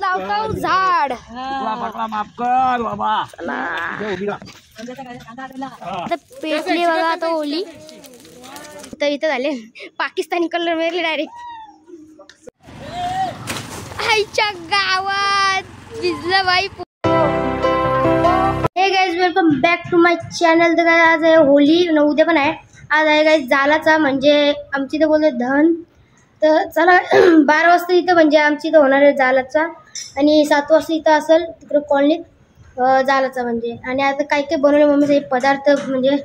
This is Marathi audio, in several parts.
लावतो झाड माफ कर बाबा. पेटली बघा आता ओली तर इथं झाले पाकिस्तानी कलर मेरले डायरेक्ट. आईच्या गावात भिजलं बाई. Hey guys welcome back to my channel. तर काय आज आहे होली आणि उद्या पण आहे. आज आहे गाइस जालाचा म्हणजे आमची इथं बोलतो धन. तर चला 12 वाजता इथं म्हणजे आमची इथं होणार आहे जालाचा आणि 7 वाजता इथं असेल तिकडे कॉलनीत जालाचा म्हणजे. आणि आता काय काय बनवले मम्मीचे पदार्थ म्हणजे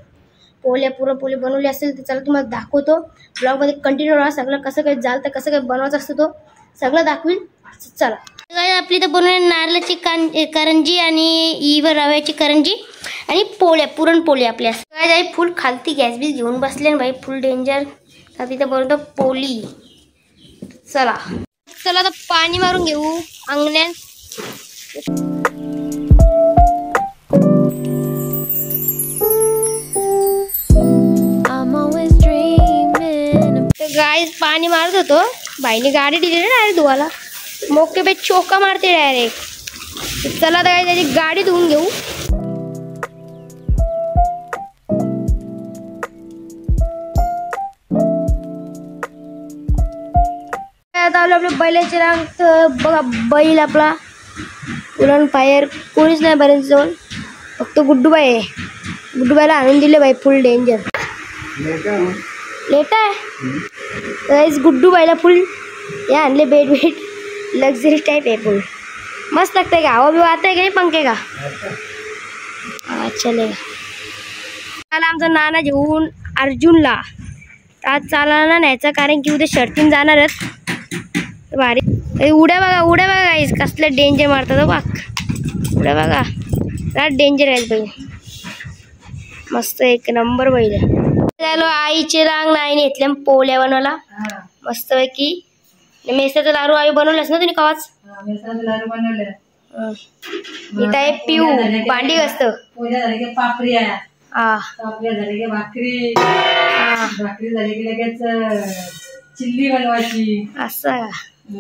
पोळ्या पुरणपोळी बनवली असेल तर चला तुम्हाला दाखवतो. ब्लॉगमध्ये कंटिन्यू राहा. सगळं कसं काय जाल तर कसं काय बनवायचं असतं तो सगळं दाखवील. चला आपली तर बनवली नारळाची करंजी आणि इवर रव्याची करंजी आणि पोळ्या पुरणपोळी आपल्या. काय फुल खालती गॅस बीस घेऊन बसले भाई फुल डेंजर. तर तिथं बनवतो पोळी. चला चला आता पाणी मारून घेऊ अंगण्यात. गाइस पाणी मारत होतो बाईने गाडी दिली ना डायरेक्ट धुवाला. मोके पे चोका मारते डायरेक्ट. चला आता काय त्याची गाडी धुवून घेऊ. आता आपल्या बैलाचे रांग तर बघा बैल आपला पुरण फायर कोणीच नाही बरेच जवळ फक्त गुड्डूबाई आहे. गुड्डूबाईला आणून दिले बाई फुल डेंजर. लेट आहे गुड्डूबाईला फुल हे आणले बेड बेड लक्झरी टाइप आहे फुल मस्त लगता है. हवा भी आता है का नहीं पंखे का. चलेगा. काल आमचा नाना घेऊन अर्जुनला आज चालायला न्यायचा कारण की उद्या शर्तीन जाणार आहेत. भारी उड्या बघा गाईस कसलं डेंजर मारतात बघ. उड्या बघा रात डेंजर आहेत बाई. मस्त एक नंबर बैल. झालो आईचे रांग नाही घेतल्या पोळ्या बनवला मस्त पैकी. मेसाचं लाडू आई बनवलंस ना तुम्ही कवाच. इथं आहे पिऊ भांडी घासत. पापरी झाली की लगेच चिल्ली बनवायची. असं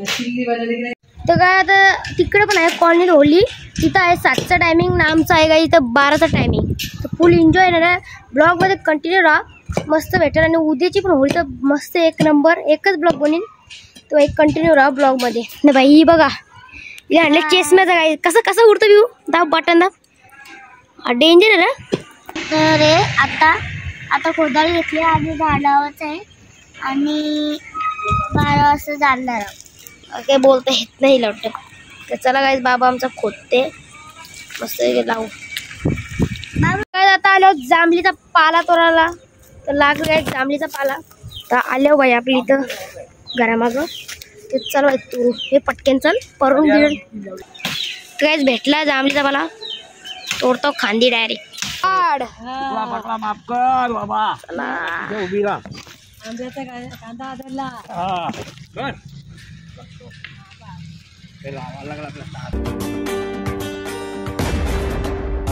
चिल्ली बनवली. तर काय आता तिकडे पण आहे कॉलनीत होली. तिथं आहे 7चा टायमिंग ना आमचा आहे का इथं 12चा टायमिंग. तर फुल एन्जॉय ना ब्लॉग मध्ये कंटिन्यू राहा मस्त भेटेल. आणि उद्याची पण होळी तर मस्त एक नंबर एकच ब्लॉग बनेल तो एक कंटिन्यू राहा ब्लॉग मध्ये. ना बाई ही बघा हे आणले चेसम्याचं काय कसं कसं उडतं व्यू दाब बटन दाब डेंजर आहे ना. तर आता कोदाळी घेतली आणि झाडावरच आहे आणि 12 वाजता जाणार काय बोलता येत नाही लवकर. तर चला काय बाबा आमचा खोदते मस्त लावू. आता आलो जांभलीचा पाला तोडायला. तर लागलं काय जांभलीचा पाला तर आलो बाई आपली इथं घरामागं. ते चल तू हे पटकन चल परून दिलं काहीच भेटला जांभलीचा पाला तोडतो खांदी डायरेक्ट. माफ कर बाबा. उभी राहा. कांदा आदरला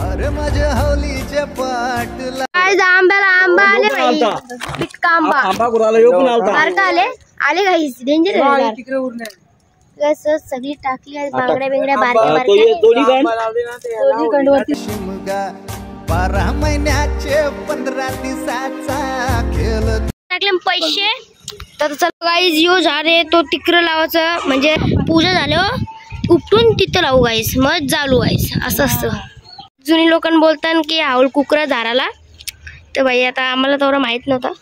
अरे माझ्या हवलीच्या पाटला आंब्याला आंबा आले बाई. पिटका आंबा सारखा आले गाईस डेंजर सगळी टाकली आहे. बांगड्या बिंगड्या बारक्या 12 महिन्याचे 15 दिवसाचा खेळ टाकले पैसे. तर चल गाईस यो झाडे तो तिकडं लावायचं म्हणजे पूजा झाल्यावर उपटून तिथं लावू गाईस मग चालू गाईस असं असतं. जुनी लोकांना बोलतात की हाऊल कुकरा झाडाला. तर बाई आता आम्हाला तेवढं माहीत नव्हतं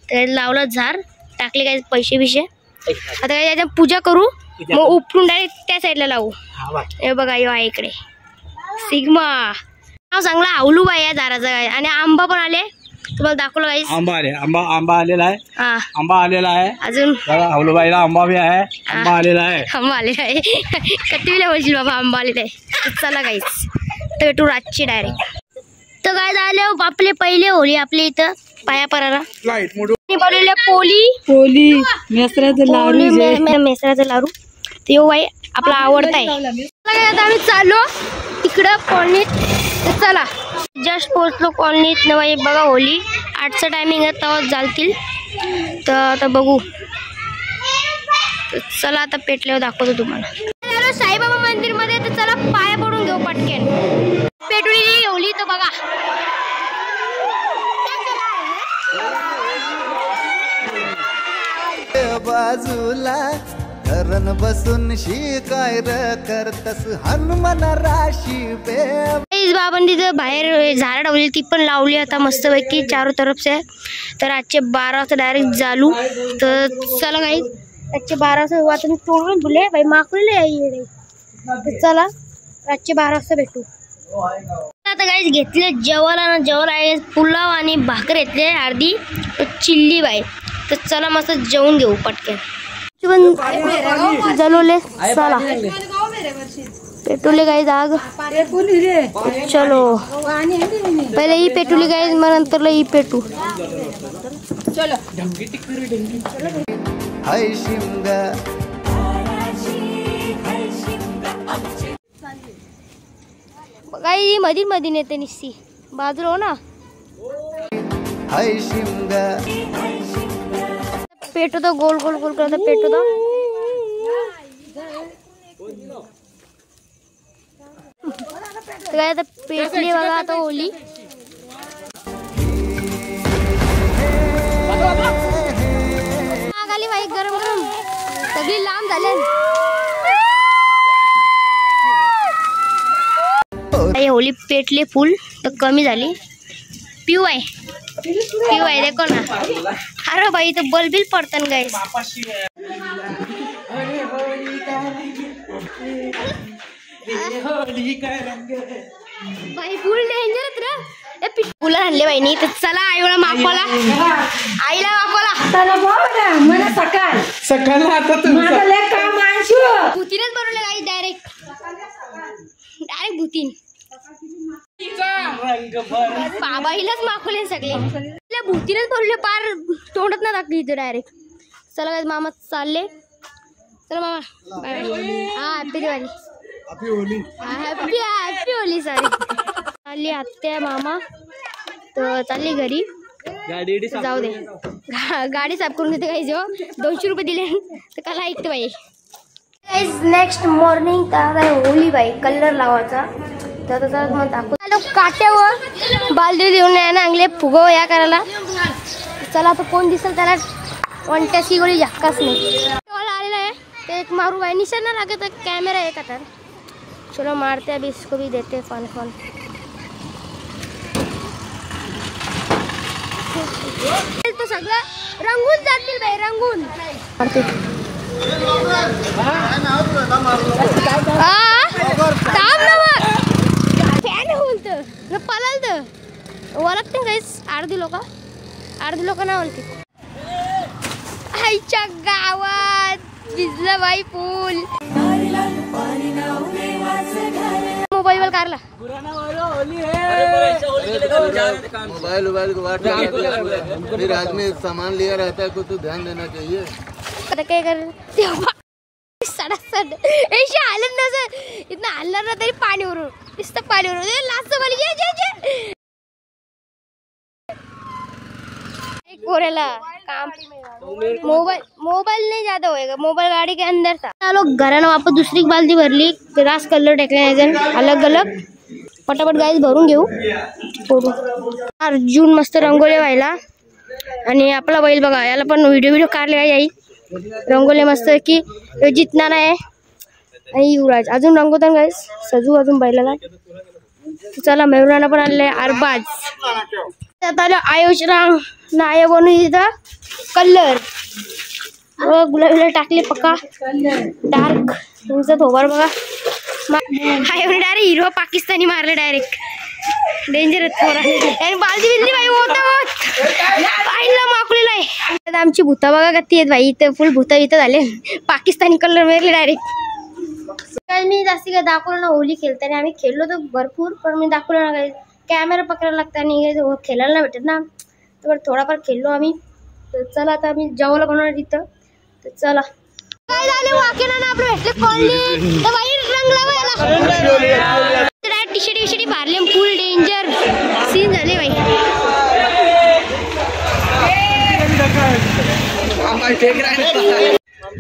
तर लावलं झाड टाकले काय पैसे बिशे. आता काय त्याच्या पूजा करू मग उपटून डायरेक्ट त्या साईडला लावू. हे बघा यो आहे इकडे सिग्मा नाव चांगला हावलू बाई या झाडाचं काय. आणि आंबा पण आले तुम्हाला दाखवलं गाईस. आंबा आलेला आहे. हा आंबा आलेला आहे अजून हावलूबाईला आंबा बी आहे. आंबा आलेला आहे. आंबा आलेला आहे कटवीला बोलशील बाबा आंबा आलेला आहे. चला गाईस तर भेटू रातची डायरेक्ट. तर काय झालं आपले पहिले होळी आपल्या इथं पाया पराला बनवलेल्या पोळी मेसराचं लाडू ते बाई आपला आवडता आहे. आता आम्ही चाललो तिकडं कॉलनीत. तर चला जस्ट पोहोचलो कॉलनीत न बाई. बघा होळी 8चा टायमिंग आहे तेव्हा चालतील. तर आता बघू चला आता पेटल्यावर दाखवतो तुम्हाला. आता साईबाबा मंदिर मध्ये, तर चला पाया पडून घेऊ पटकन. पेटुली होली तर बघा. बाजूला धरण बसून शिकाय करतस हनुमान राशी बे. बाबांनी तिथं बाहेर झाडं लावली, ती पण लावली आता मस्तपैकी चारो तरफ से. तर आजचे 12 वाजता डायरेक्ट चालू. तर चला काही आजचे 12 वाजता वाचून तोडून भुले बाई माकूले आहे. तर चला आजचे 12 वाजता भेटू. आता काही घेतले जेवायला ना, जेवायला आहे पुलाव आणि भाकर घेतले अर्धी चिल्ली बाई. तर चला मस्त जेवून घेऊ पटकन. जलवले चला पेटवले गाईज आग. चलो पहिले ही पेटवली गाईज, मग नंतरला ही पेटू. चलो हाय शिमगा काही मधी मधी नेते निस्सी बाजूला हो ना. हाय शिमगा पेटू तो गोल गोल गोल करता पेटू तो. काय आता पेटली बघा आता ओली. आगाली बाई गरम गरम सगळी लांब झाले. होली पेटले फुल तर कमी झाली. पिऊ आहे देखो ना. अरे भाई तो बल बिल पडतन गाइस. भाई फुल डेंजर रे. फुलं आणले बाईनी. तर चला आईला मागवाला, आईला मागवाला. मला सकाळ सकाळ आता भूतीनच बनवले गाईस. डायरेक्ट भूतीन. बाबा हिलाच मागवले सगळे. भूतीनच बनवले पार तोंडात ना टाकली इथे डायरेक्ट. चला गाईस मामा चालले. चला मामा बाय बाय. हा happy Diwali. Happy Holy sorry. चालली आत्या मामा तर चालली घरी. जाऊ दे गाडी साफ करून देते काही. जो 200 रुपये दिले तर काला ऐकते बाई. नेक्स्ट मॉर्निंग तर होली बाई कलर लावायचा. तर मग दाखवतो काट्यावर बालदी देऊन आणले फुगव या करायला. चला आता कोण दिसेल त्याला कोणत्याशी गोळी झक्काच नाही. आलेला आहे ते एक मारू बाई. निशाण ना लागे तर कॅमेरा आहे का. तर चलो मारते अभी इसको भी देते फन फन. तो सगळं रंगून जातील बाई रंगून मारते. फॅन बोलत पलाल ओळखते काहीच. अर्धी लोक ना ओळखते. आईच्या गावात भिजलं बाई पूल. मोबाईल वर कारला मोबाइल को फिर आदमी सामान लिया रहता है को तो ध्यान देना चाहिए. आता काय कर सडासड ऐशी आलं नसं इथं हलणार ना तरी पाणी उरून नुसतं पाणी उरून लास्ट वाली कोरेला काम. मोबाइल नहीं ज्यादा होएगा. मोबाइल गाड़ी के अंदर था. चलो घरानं वापस दुसरी बाल्टी भरली. रास कलर टाकले अलग अलग पटापट गाईस भरून घेऊ. अर्जुन मस्त रंगोली व्हायला. आणि आपला बैल बघा याला पण व्हिडिओ काढले आई. रंगोली मस्त की जितना आहे. आणि युवराज अजून रंगवतात गाईस सजू अजून बैलाला. चला मयुराना पण आणले अरबाज. आता आयुष रांग नाय बनू इथं कलर गुलाबीला टाकले पक्का डार्क. तुमचा थोबार बघा डायरेक्ट हिरो पाकिस्तानी मारले डायरेक्ट. डेंजर बालदी बिल्ली बाई होता माकलेला आहे. आमची भूता बघा कती आहेत बाई. इथं फुल भूता इथं झाले. पाकिस्तानी कलर मारले डायरेक्ट. काय मी जास्ती काय दाखवलं ना. होली खेळताना आम्ही खेळलो तर भरपूर पण मी दाखवलं ना काही. कॅमेरा पकडायला लागतं आणि खेळायला नाही भेटत ना. तर थोडाफार खेळलो आम्ही. तर चला आता आम्ही जेवायला बनवणार तिथं. तर चला काय झाले वाकेना ना आपलं भेटले कॉलनी तर बाई रंग लावायला टी शर्ट मारले फुल डेंजर सीन झाले बाई.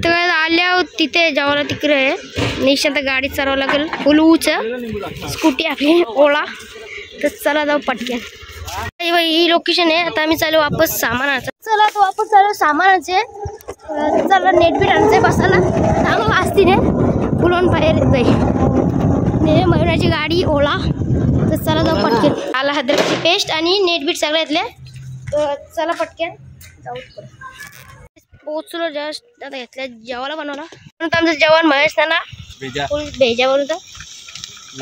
तर आल्या तिथे जेवायला तिकडे आहे. निशांत गाडी चालवावं लागेल. फुल ऊच स्कूटी आपली ओला. तर चला जाऊ पटकन. ही लोकेशन आहे. आता आम्ही चालू वापस सामानाचं. चला तो वापस चालू सामानाचे. चला नेट बीट आणते बसायला चांगलं असती ने फुलवून बाहेर जाईल. मयुराची गाडी ओला. तर चला जाऊ पटकन. आला अद्रकची पेस्ट आणि नेट बीट सगळं घेतले. तर चला पटकन जाऊ. पोचलो जस्ट. आता घेतल्या जेवायला बनवला. म्हणून आमचं जेवण महेश नाना फुल भेजा बनवतो.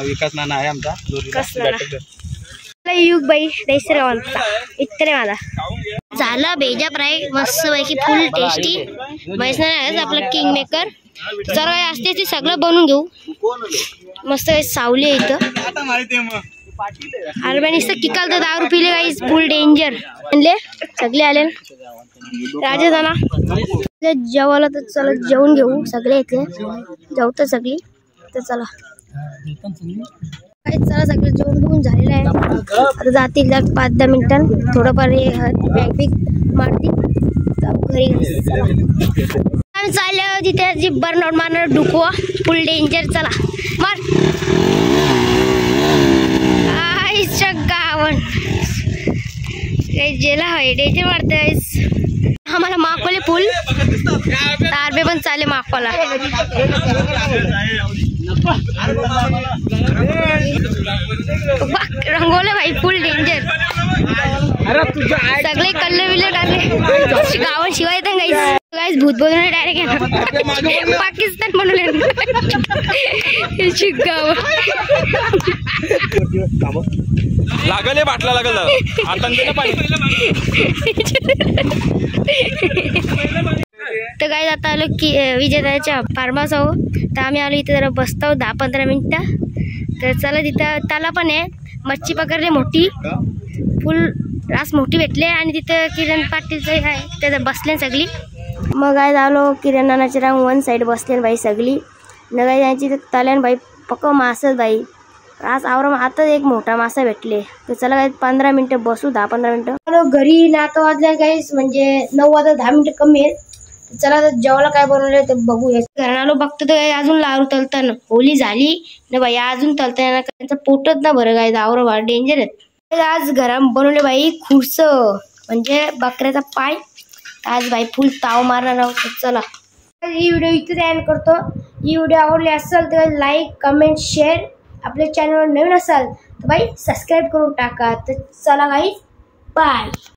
विकास नाना आहे आमचा. विकास नाना युग बाई रेसरावांचा इतरे माझा झाला भेजा फ्राय मस्त पैकी फुल टेस्टी. महेश नाना आहे आपला किंग मेकर. जर काय असते ते सगळं बनवून घेऊ. मस्त काही सावली आहे इथं. अरबॅनिस तर किकाल तर 10 रुपये काही फुल डेंजर आणले सगळे आले. राजा जाना जेवायला. तर चला जेवून घेऊ सगळे इथले. जाऊ तर सगळी. तर चला काय चला सगळं जेवण घेऊन झालेलं आहे. आता जातील 5-10 मिनिटां थोडंफार बॅग बिग मारतील घरी. आम्ही चालल्या तिथे जी बर्नआउट मारणार डुकवा फुल डेंजर. चला मार गावन काही जेला आहे डेंजर मारते. आम्हाला मागवले फुल तारबे पण चाले मागवाला. रंगवले भाई फुल डेंजर. सगळे कल्ले बिल्ले टाकले गावात शिवाय येतात गाईस. गाईस भूत बनवले डायरेक्ट पाकिस्तान बनवले गाव. लागले बाटला लागल तर काय आता आलो की विजयदाच्या फार्म हाऊस आहो. तर आम्ही आलो इथे जरा बसतो 10-15 मिनिटं. तर चला तिथं त्याला पण आहे मच्छी पकडले मोठी फुल रास मोठी भेटले. आणि तिथं किरण पाटीलचं आहे त्याचं बसले सगळी. मग काय आलो किरण नानाची रांग 1 साईड बसले बाई सगळी. न काय त्यांची तल्यान बाई पक्क मासच बाई रास आवरा. आता एक मोठा मासा भेटले. तर चला काय 15 मिनिटं बसू 10-15 मिनिटं. घरी नातं वाजल्या काहीच म्हणजे 9 वाजता 10 मिनिटं कमी आहेत. चला तर जेवायला काय बनवलं ते बघूया. घराला बघतो तर अजून लारू तलताना होली झाली ना बाई. अजून तलताना त्यांचं पोटच ना बरं काय आवरा बा डेंजर आहेत. आज घरात बनवले बाई खुर्स म्हणजे बकऱ्याचा पाय. आज बाई फुल ताव मारणार आहोत. चला ही व्हिडिओ इथे एंड करतो. ही व्हिडिओ आवडली असेल तर लाईक कमेंट शेअर. आपल्या चॅनलवर नवीन असाल तर बाई सबस्क्राईब करून टाका. तर चला गाईस बाय.